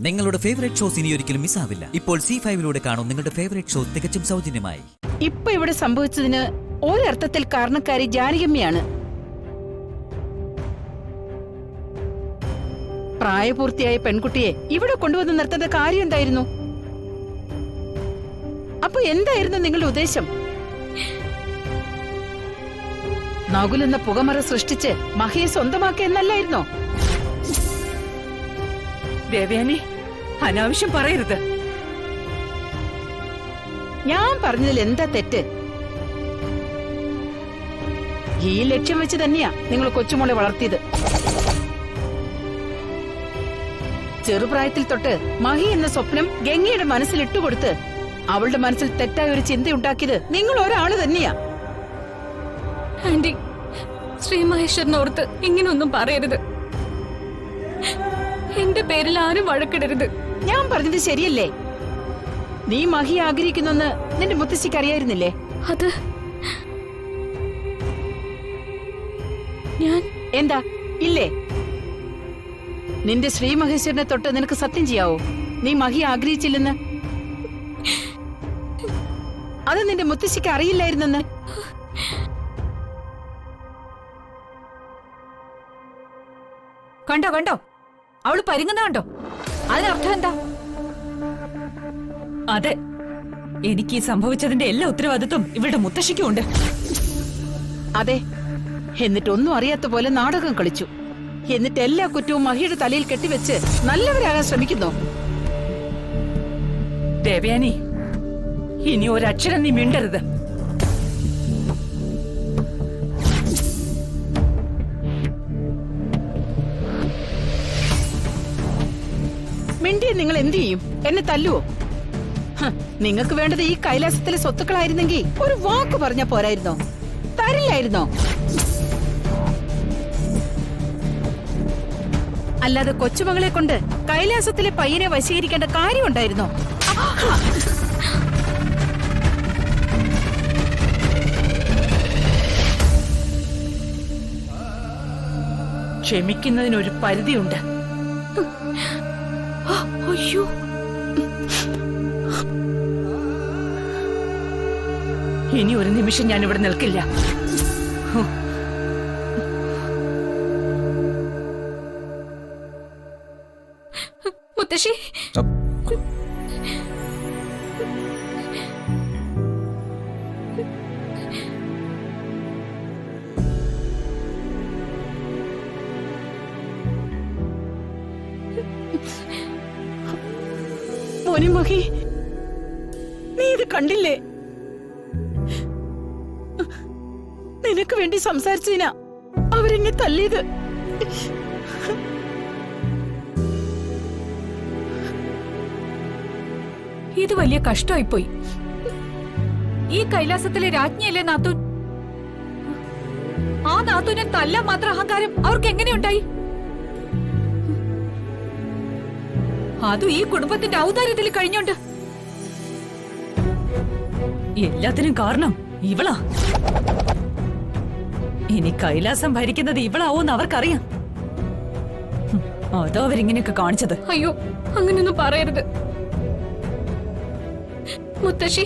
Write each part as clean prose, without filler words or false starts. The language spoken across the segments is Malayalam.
നിങ്ങളുടെ ഫേവറേറ്റ് ഷോസ് ഇനി ഒരിക്കലും മിസ്സാവില്ല. ഇപ്പോൾ C5 കാണും നിങ്ങളുടെ ഫേവറേറ്റ് ഷോ തികച്ചും സൗജന്യമായി. ഇപ്പൊ ഇവിടെ സംഭവിച്ചതിന് ഒരർത്ഥത്തിൽ കാരണക്കാരി ജാനകിയമ്മയാണ്. പ്രായപൂർത്തിയായ പെൺകുട്ടിയെ ഇവിടെ കൊണ്ടുവന്ന് നിർത്തേണ്ട കാര്യം എന്തായിരുന്നു? അപ്പൊ എന്തായിരുന്നു നിങ്ങളുടെ ഉദ്ദേശം? നകുലെന്ന പുകമറ സൃഷ്ടിച്ച് മഹിയെ സ്വന്തമാക്കുക എന്നല്ലായിരുന്നോ? ദേവയാനി, അനാവശ്യം പറയരുത്. ഞാൻ പറഞ്ഞതിൽ എന്താ തെറ്റ്? ഈ ലക്ഷ്യം വെച്ച് തന്നെയാ നിങ്ങൾ കൊച്ചുമോളെ വളർത്തിയത്. ചെറുപ്രായത്തിൽ തൊട്ട് മഹി എന്ന സ്വപ്നം ഗംഗയുടെ മനസ്സിൽ ഇട്ടുകൊടുത്ത് അവളുടെ മനസ്സിൽ തെറ്റായ ഒരു ചിന്തയുണ്ടാക്കിയത് നിങ്ങൾ ഒരാള് തന്നെയാ. ആന്റി, ശ്രീ മഹേശ്വരനോർത്ത് ഇങ്ങനൊന്നും പറയരുത്. എന്റെ പേരിൽ ആരും വഴക്കിടരുത്. ഞാൻ പറഞ്ഞത് ശരിയല്ലേ? നീ മഹി ആഗ്രഹിക്കുന്നെന്ന് നിന്റെ മുത്തശ്ശിക്ക് അറിയായിരുന്നില്ലേ? അത് ഞാൻ എന്താ ഇല്ലേ? നിന്റെ ശ്രീ മഹേശ്വരനെ തൊട്ട് നിനക്ക് സത്യം ചെയ്യാവോ നീ മഹി ആഗ്രഹിച്ചില്ലെന്ന്? അത് നിന്റെ മുത്തശ്ശിക്ക് അറിയില്ലായിരുന്നെന്ന്? കണ്ടോ കണ്ടോ, അവള് പരിങ്ങുന്ന കണ്ടോ? അതിനർത്ഥം എന്താ? അതെ, എനിക്ക് ഈ സംഭവിച്ചതിന്റെ എല്ലാ ഉത്തരവാദിത്വം ഇവളുടെ മുത്തശ്ശിക്കും ഉണ്ട്. അതെ, എന്നിട്ടൊന്നും അറിയാത്ത പോലെ നാടകം കളിച്ചു. എന്നിട്ട് എല്ലാ കുറ്റവും മഹിയുടെ തലയിൽ കെട്ടിവെച്ച് നല്ലവരാകാൻ ശ്രമിക്കുന്നു. ദേവയാനി, ഇനി ഒരക്ഷരം നീ മിണ്ടരുത്. മിണ്ടിയെ നിങ്ങൾ എന്ത് ചെയ്യും? എന്നെ തല്ലുവോ? നിങ്ങൾക്ക് വേണ്ടത് ഈ കൈലാസത്തിലെ സ്വത്തുക്കളായിരുന്നെങ്കിൽ ഒരു വാക്ക് പറഞ്ഞ പോരായിരുന്നോ? തരില്ലായിരുന്നോ? അല്ലാതെ കൊച്ചുമകളെ കൊണ്ട് കൈലാസത്തിലെ പയ്യനെ വശീകരിക്കേണ്ട കാര്യമുണ്ടായിരുന്നോ? ക്ഷമിക്കുന്നതിനൊരു പരിധിയുണ്ട്. അയ്യോ, ഇനി ഒരു നിമിഷം ഞാൻ ഇവിടെ നിൽക്കില്ല. മുത്തശ്ശി, മോനെ മഹി, നീ ഇത് കണ്ടില്ലേ? നിനക്ക് വേണ്ടി സംസാരിച്ചതിനാ അവരെന്നെ തല്ലിയത്. ഇത് വലിയ കഷ്ടമായിപ്പോയി. ഈ കൈലാസത്തിലെ രാജ്ഞിയല്ലേ നാത്തൂൻ? ആ നാത്തൂനെ തല്ലാൻ മാത്രം അഹങ്കാരം അവർക്ക് എങ്ങനെയുണ്ടായി? അതും ഈ കുടുംബത്തിന്റെ ഔദാര്യത്തിൽ കഴിഞ്ഞോണ്ട്. എല്ലാത്തിനും കാരണം ഇവളാ. ഇനി കൈലാസം ഭരിക്കുന്നത് ഇവളാവോന്ന് അവർക്കറിയാം. അതോ അവരിങ്ങനെയൊക്കെ കാണിച്ചത്. അയ്യോ, അങ്ങനെയൊന്നും പറയരുത് മുത്തശ്ശി.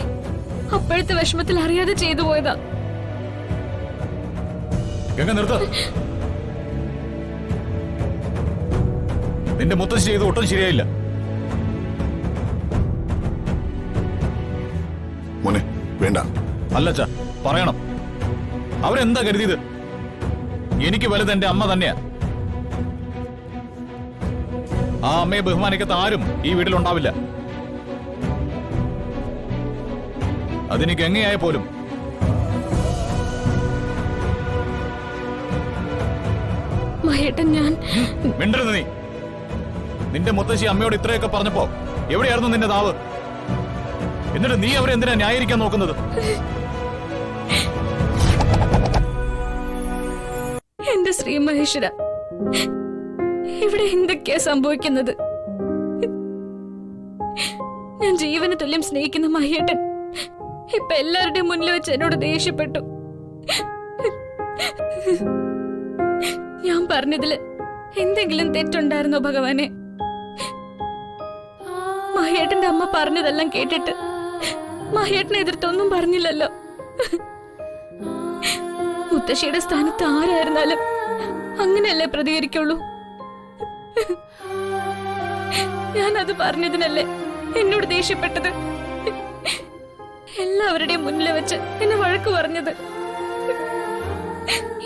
അപ്പോഴത്തെ വിഷമത്തിൽ അറിയാതെ ചെയ്തു പോയതാ. നിന്റെ മുത്തശ്ശി ചെയ്ത് ഒട്ടും ശരിയായില്ല. മോനെ വേണ്ട. അല്ലച്ചാ, പറയണം. അവരെന്താ കരുതിയത്? എനിക്ക് വലുത് എന്റെ അമ്മ തന്നെയാ. ആ അമ്മയെ ബഹുമാനിക്കാത്ത ആരും ഈ വീട്ടിലുണ്ടാവില്ല. അതെനിക്ക് എങ്ങനെയായ പോലും. മഹേട്ടൻ, ഞാൻ മിണ്ടരുത് നീ. നിന്റെ മുത്തശ്ശി അമ്മയോട് ഇത്രയൊക്കെ പറഞ്ഞപ്പോ എവിടെയായിരുന്നു നിന്റെ നാവ്? എന്നിട്ട് നീ അവരെ എന്തിനാ ന്യായീകരിക്കാൻ നോക്കുന്നത്? എന്റെ ശ്രീ മഹേശ്വര, ഇവിടെ എന്തൊക്കെയാ സംഭവിക്കുന്നത്? ഞാൻ ജീവന് തുല്യം സ്നേഹിക്കുന്ന മഹേട്ടൻ ഇപ്പൊ എല്ലാവരുടെയും മുന്നിൽ വെച്ച് എന്നോട് ദേഷ്യപ്പെട്ടു. ഞാൻ പറഞ്ഞതില് എന്തെങ്കിലും തെറ്റുണ്ടായിരുന്നോ ഭഗവാനെ? മഹേട്ടന്റെ അമ്മ പറഞ്ഞതെല്ലാം കേട്ടിട്ട് മഹേട്ടനെ എതിർത്തൊന്നും പറഞ്ഞില്ലല്ലോ. മുത്തശ്ശിയുടെ സ്ഥാനത്ത് ആരായിരുന്നാലും അങ്ങനെയല്ലേ പ്രതികരിക്കുള്ളൂ. ഞാനത് പറഞ്ഞതിനല്ലേ എന്നോട് ദേഷ്യപ്പെട്ടത്, എല്ലാവരുടെയും മുന്നിൽ വെച്ച് എന്നെ വഴക്ക് പറഞ്ഞത്.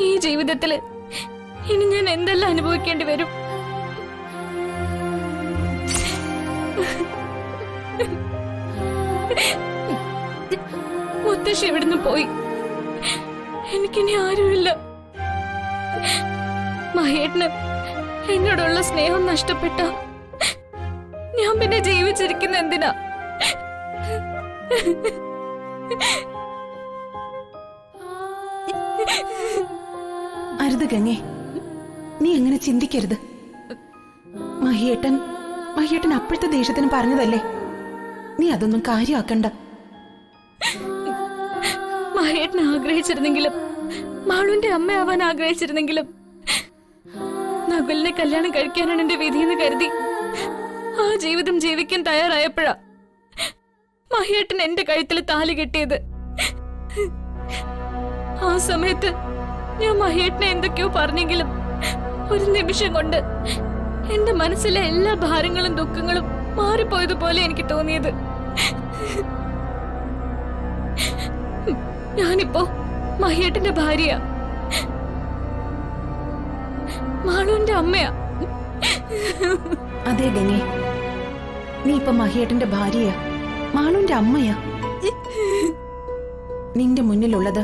ഈ ജീവിതത്തില് ഇനി ഞാൻ എന്തെല്ലാം അനുഭവിക്കേണ്ടി വരും. മുത്തശ്ശി ഇവിടുന്ന് പോയി, എനിക്കിനി ആരുമില്ല. മഹേട്ടന് എന്നോടുള്ള സ്നേഹം നഷ്ടപ്പെട്ട ഞാൻ പിന്നെ ജീവിച്ചിരിക്കുന്ന എന്തിനാ? അരുത് ഗംഗേ, നീ അങ്ങനെ ചിന്തിക്കരുത്. മഹിയേട്ടൻ അപ്പോഴത്തെ ദേഷ്യത്തിന് പറഞ്ഞതല്ലേ, നീ അതൊന്നും കാര്യമാക്കണ്ട. മഹേട്ടനെ ആഗ്രഹിച്ചിരുന്നെങ്കിലും മാളുവിന്റെ അമ്മയാവാൻ ആഗ്രഹിച്ചിരുന്നെങ്കിലും നകുലിനെ കല്യാണം കഴിക്കാനാണ് എന്റെ വിധിയെന്ന് കരുതി ആ ജീവിതം ജീവിക്കാൻ തയ്യാറായപ്പോഴാ മഹേട്ടൻ എന്റെ കഴുത്തിൽ താലി കെട്ടിയത്. ആ സമയത്ത് ഞാൻ മഹേട്ടനെ എന്തൊക്കെയോ പറഞ്ഞെങ്കിലും ഒരു നിമിഷം കൊണ്ട് എന്റെ മനസ്സിലെ എല്ലാ ഭാരങ്ങളും ദുഃഖങ്ങളും മാറിപ്പോയതുപോലെ എനിക്ക് തോന്നിയത്. ഞാനിപ്പോ മഹേട്ടന്റെ ഭാര്യയാ, മാളുവിന്റെ അമ്മയാ. അതെ ഗംഗേ, നീ ഇപ്പൊ മഹിയേട്ടന്റെ ഭാര്യയാ, മാളുവിന്റെ അമ്മയാ. നിന്റെ മുന്നിലുള്ളത്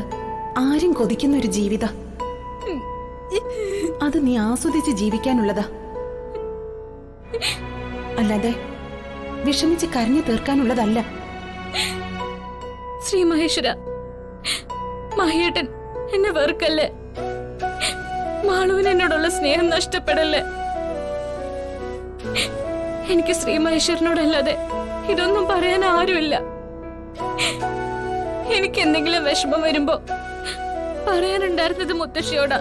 ആരും കൊതിക്കുന്ന ഒരു ജീവിത, അത് നീ ആസ്വദിച്ച് ജീവിക്കാനുള്ളതാ, അല്ലാതെ വിഷമിച്ച് കരഞ്ഞു തീർക്കാനുള്ളതല്ല. ശ്രീ മഹേശ്വര, മഹേട്ടൻ എന്നെ വെറുക്കല്ലേ, മാളുവിന് എന്നോടുള്ള സ്നേഹം നഷ്ടപ്പെടല്ലേ. എനിക്ക് ശ്രീ മഹേശ്വരനോടല്ലാതെ ഇതൊന്നും പറയാൻ ആരുമില്ല. എനിക്ക് എന്തെങ്കിലും വിഷമം വരുമ്പോ പറയാനുണ്ടായിരുന്നത് മുത്തശ്ശിയോടാ.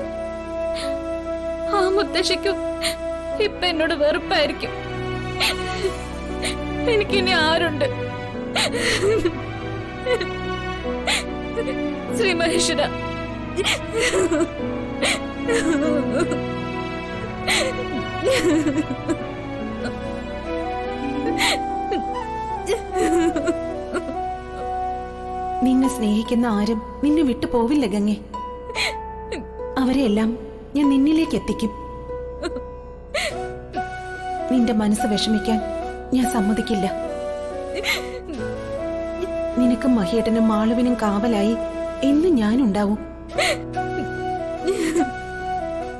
ആ മുത്തശ്ശിക്കും ഇപ്പൊ എന്നോട് വെറുപ്പായിരിക്കും. എനിക്കിനി ആരുണ്ട്? ശ്രീ മഹേശ്വര, നിന്നെ സ്നേഹിക്കുന്ന ആരും നിന്നെ വിട്ടു പോവില്ല ഗംഗേ. അവരെയെല്ലാം ഞാൻ നിന്നിലേക്ക് എത്തിക്കും. നിന്റെ മനസ്സ് വിഷമിക്കാൻ ഞാൻ സമ്മതിക്കില്ല. നിനക്കും മഹിയേട്ടനും മാളുവിനും കാവലായി എന്നും ഞാനുണ്ടാവും.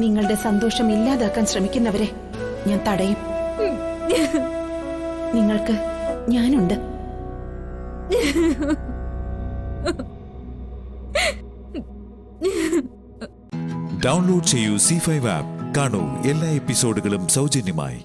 നിങ്ങളുടെ സന്തോഷം ഇല്ലാതാക്കാൻ ശ്രമിക്കുന്നവരെ ഞാൻ തടയും. നിങ്ങൾക്ക് ഞാനുണ്ട്. ഡൗൺലോഡ് ചെയ്യൂ C5 ആപ്പ്. കാണൂ എല്ലാ എപ്പിസോഡുകളും സൗജന്യമായി.